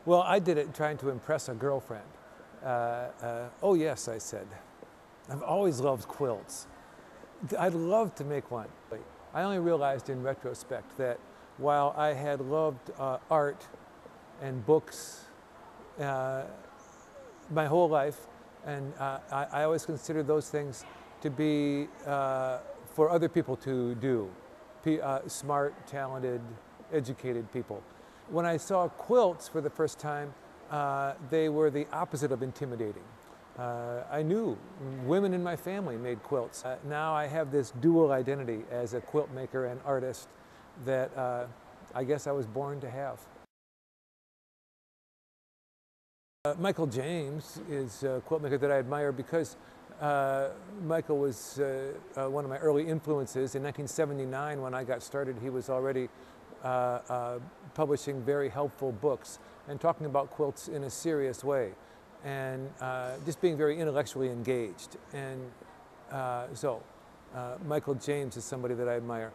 Well, I did it trying to impress a girlfriend. Oh yes, I said. I've always loved quilts. I'd love to make one. I only realized in retrospect that while I had loved art and books my whole life, and I always considered those things to be for other people to do, smart, talented, educated people. When I saw quilts for the first time, they were the opposite of intimidating. I knew women in my family made quilts. Now I have this dual identity as a quilt maker and artist that I guess I was born to have. Michael James is a quilt maker that I admire because Michael was one of my early influences. In 1979, when I got started, he was already publishing very helpful books and talking about quilts in a serious way, and just being very intellectually engaged. And so Michael James is somebody that I admire.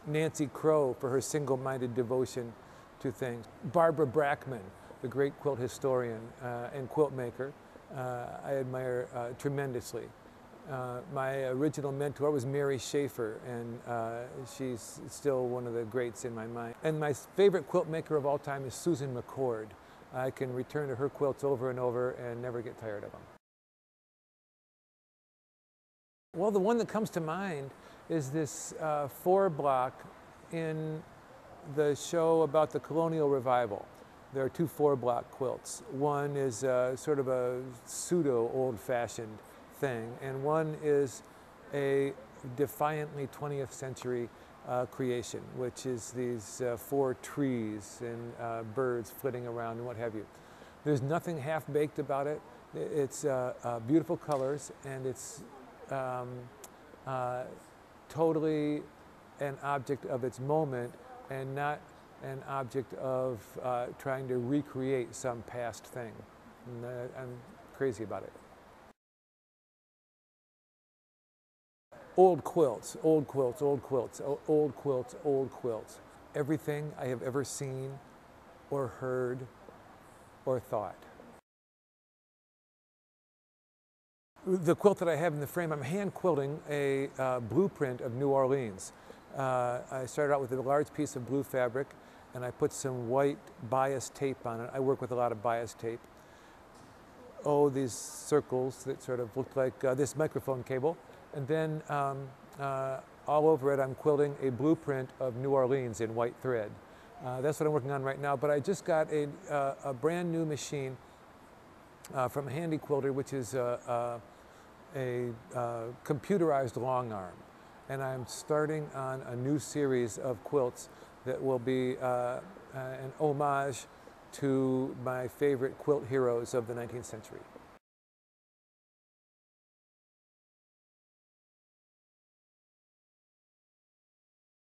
Nancy Crow for her single-minded devotion to things. Barbara Brackman, the great quilt historian and quilt maker, I admire tremendously. My original mentor was Mary Schaefer, and she's still one of the greats in my mind. And my favorite quilt maker of all time is Susan McCord. I can return to her quilts over and over and never get tired of them. Well, the one that comes to mind is this 4-block in the show about the colonial revival. There are 2 4-block quilts. One is sort of a pseudo old-fashioned thing, and one is a defiantly 20th century creation, which is these 4 trees and birds flitting around and what have you. There's nothing half-baked about it. It's beautiful colors, and it's totally an object of its moment and not an object of trying to recreate some past thing. And, I'm crazy about it. Old quilts, old quilts, old quilts, old quilts, old quilts. Everything I have ever seen or heard or thought. The quilt that I have in the frame, I'm hand quilting a blueprint of New Orleans. I started out with a large piece of blue fabric, and I put some white bias tape on it. I work with a lot of bias tape. Oh, these circles that sort of look like this microphone cable. And then all over it, I'm quilting a blueprint of New Orleans in white thread. That's what I'm working on right now, but I just got a brand new machine from Handy Quilter, which is a computerized long arm. And I'm starting on a new series of quilts that will be an homage to my favorite quilt heroes of the 19th century.